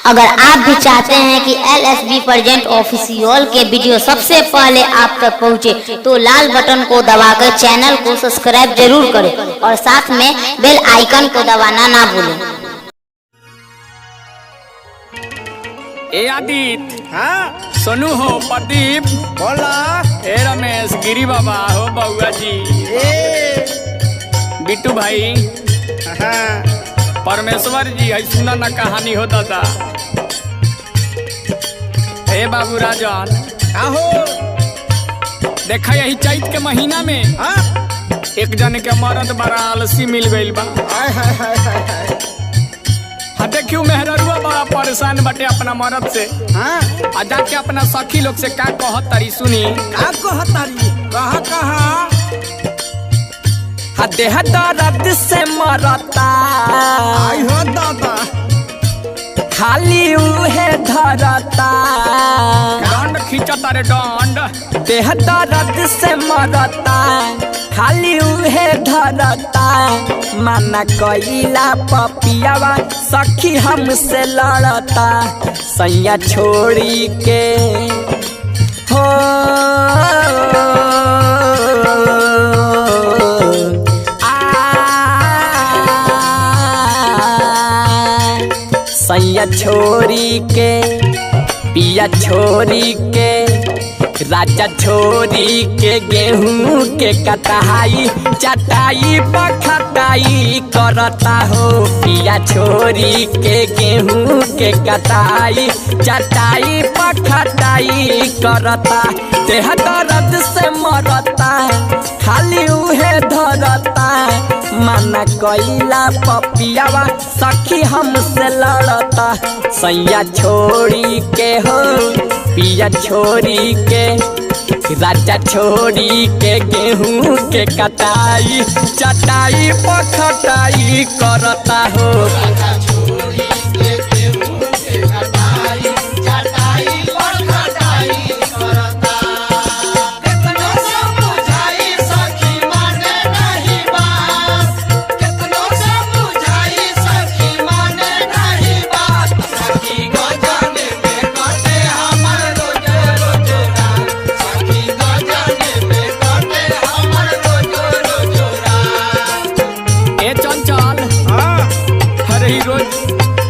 अगर आप भी चाहते हैं कि LSB प्रेजेंट ऑफिशियल के वीडियो सबसे पहले आप तक पहुंचे तो लाल बटन को दबाकर चैनल को सब्सक्राइब जरूर करें और साथ में बेल आइकन को दबाना ना भूलें। ए आदित्य, हाँ सोनू हो, प्रदीप बोला। ए रमेश, गिरी बाबा हो, बउआ जी, ए बिट्टू भाई, हाँ परमेश्वर जी, है सुना ना कहानी हो दादा। ए बाबू राजन, आहो देखा यही चैत के महीना में हाँ एक जन के मरद बड़ा आलसी मिल गइल बा। हाय हाय हाय हाय हाय हाँ देखियो मेहररुआ बड़ा परेशान बटे अपना मरद से। हाँ आ जाके अपना सखी लोग से का कहत तारी सुनी। का कहतारी कहा कहा हाँ देह दर्द से मरता, आई हो दादा खाली उहे धरता, डंड खींचता रे डंड। देह दर्द से मरता, खाली उहे धरता, माना कइला पपियावा सखी हमसे लड़ता, सैया छोड़ी के हो सैया छोरी के, पिया छोरी के, राजा छोरी के, गेहूं के कटाई चटाई पखटाई करता हो। पिया छोरी के गेहूं के कटाई चटाई पखटाई करता, देह दर्द से मरता, खाली उहे धरता, माना कइला पपियावा सखी हमसे लड़ता, सैया छोड़ी के हो, पिया छोड़ी के, राजा छोड़ी के, गेहूं के कटाई चटाई पखटाई करता हो।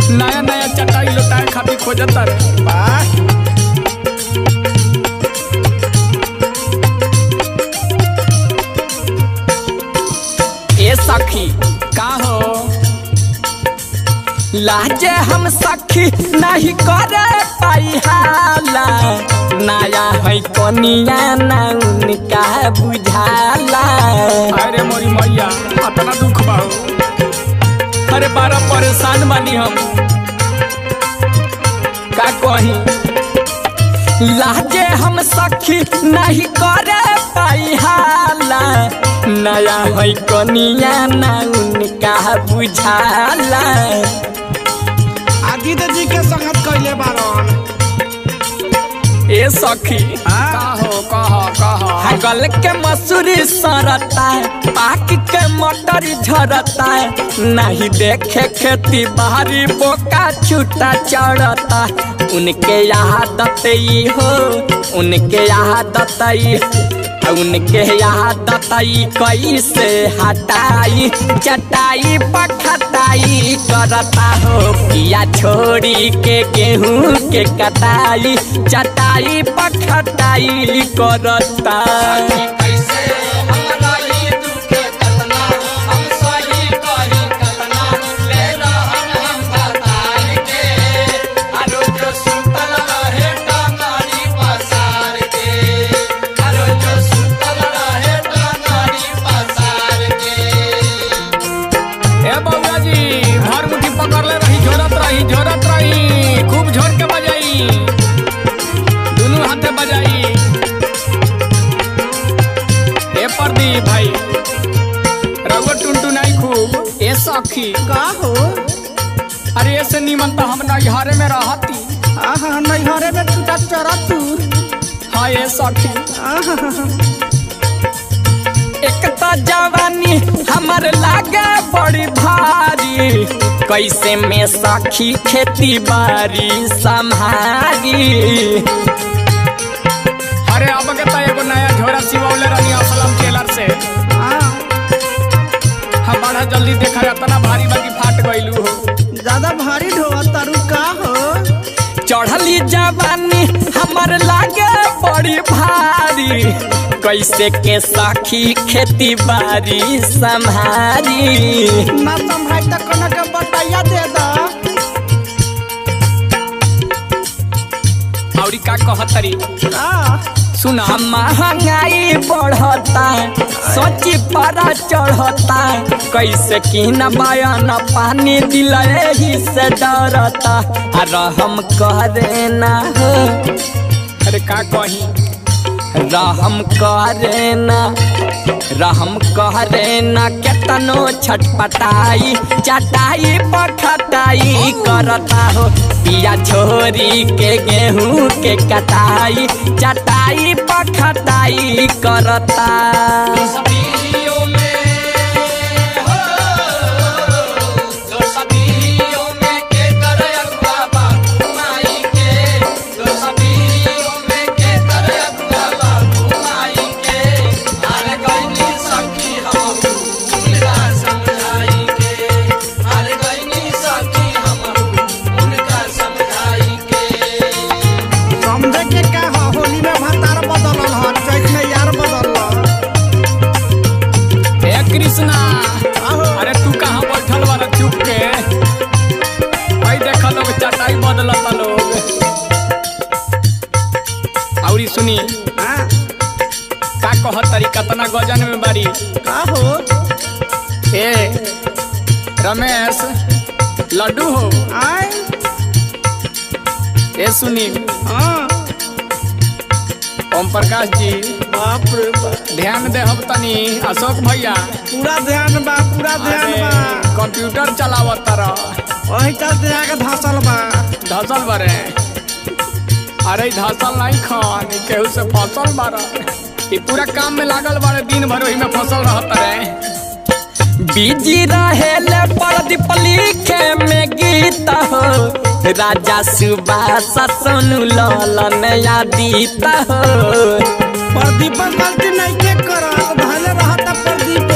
नया नया चटाई लोटाए खातिर खोजता रे। ए सखी का हो, लाजे हम सखी नहीं करे पाई हाला, नया है कोनिया ना उनका बुझाला। अरे मोरी मैया अपना दुख बाहो, अरे बारा परेशान बानी हम का कही। लाजे हम सखी नहीं करे पाई हाला, नया है कनिया ना उनका बुझाला। आदित्य जी के संगत कइले बारन। ए सखी कहा गल के मसूरी सरता, पाक के मटर झरता, नहीं देखे खेती बाहरी बोका छूटा चढ़ता, उनके आदत ही हो, उनके आदत ही, उनके आदत ही कैसे हटाई चटाई पखटाई करता हो। पिया छोड़ी के गेहूं के कटाई चटाई पखटाई करता। झोरत रही खूब झोर के बजाई, दोनों हाथे बजाई। ए प्रदीप भाई रघु टुनटुनाई खूब। ए सखी का हो, अरे ऐसे निमन तो हम नैहरे में रहती। आहा नैहरे में टूटा चरा तू। हाँ ए सखी एक तो जवानी हमर लागे बड़ी भारी, कैसे में सखी खेती बाड़ी संभारी। अरे अब के तो एगो नया झोरा सिवौले रहनी असलम टेलर से। हाँ बड़ा जल्दी देखा इतना भारी बाकी फाट गइलू हो। ज्यादा भारी ढोआ तारू का हो। चढ़ली जवानी हमर लागे बड़ी भारी, कैसे के सखी खेती बाड़ी संभारी। ना संभाई त कोनो के बटैया दे दा। औरी का कहतरी सुना। महंगाई बढ़ता सोची परा चढ़ता, कैसे की न बयान पानी दिले ही से डरता। रहम करे ना हो, अरे का कही रहम करे ना केतनो छटपटाई, चटाई पखटाई करता हो। पिया छोरी के गेहूं के कटाई, चटाई पखटाई करता। कृष्णा अरे तू कहाँ बैठल वाला चुप के भाई देखा लोग चटाई बदलता लोग। औरी सुनी का कह तरीका तना गजन में बारी का हो। ए रमेश लड्डू हो आए ए सुनी। ओम प्रकाश जी बाप रे बाप ध्यान दे हम तनी। अशोक भैया पूरा ध्यान बा पूरा ध्यान बा। कंप्यूटर चलावत रह वही चलते आके धसल बा। धसल बारे अरे धसल नहीं खान केहू से फसल बारा। ये पूरा काम में लागल बारे दिन भर वही में फसल रहता रहे। बिजी रहेले प्रदीप लिखे में गीत हो, राजा सुबास सोनू लालन यादीत हो। प्रदीप गलती नहीं के करत भले रहता प्रदीप।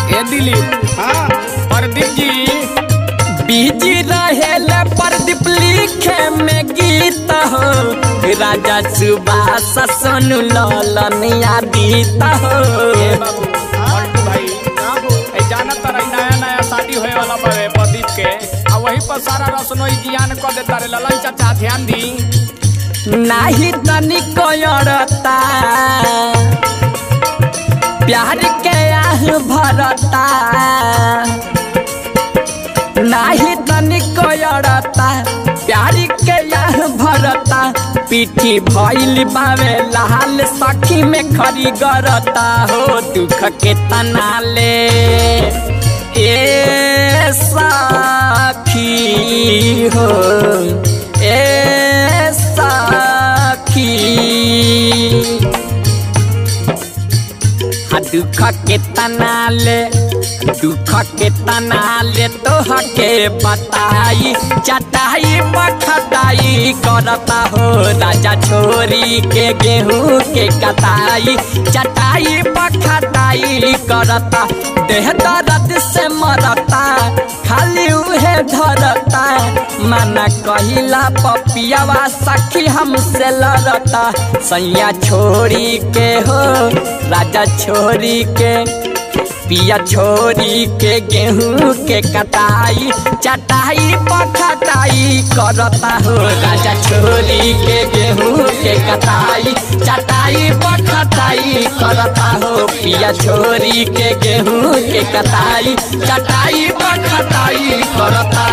ए दिलीप प्रदीप जी बिजी रहेले प्रदीप लिखे में गीत हो, राजा सुबास सोनू लालन यादीत हो। जाना तारा नया नया शादी होए वाला बारे प्रदीप के, आ वही पर सारा रसनोई जियान कर देता रे। ललन चाचा ध्यान दी नाही तनी कोयरता, प्यार के आह भरता। नाही तनी कोयरता, प्यार के आह भरता। पीठी भइल बावे लाल सखी में खरी गरता हो। दुख के तनाले ए सखी हो, ए सखी दुख के तनाले तोहके बताई, चटाई पखटाई करता हो। राजा छोरी के गेहूं के कटाई, चटाई पखटाई करता। देह दर्द से मरता खाली उहे धरता, माना कहिला पपियावा सखी हमसे लड़ता। सैया छोरी के हो, राजा छोरी के, पिया छोरी के गेहूं के कटाई, चटाई पखटाई करता हो। राजा छोरी के गेहूं के कटाई, चटाई पखटाई करता हो। पिया छोरी के गेहूं के कटाई, चटाई पखटाई करता।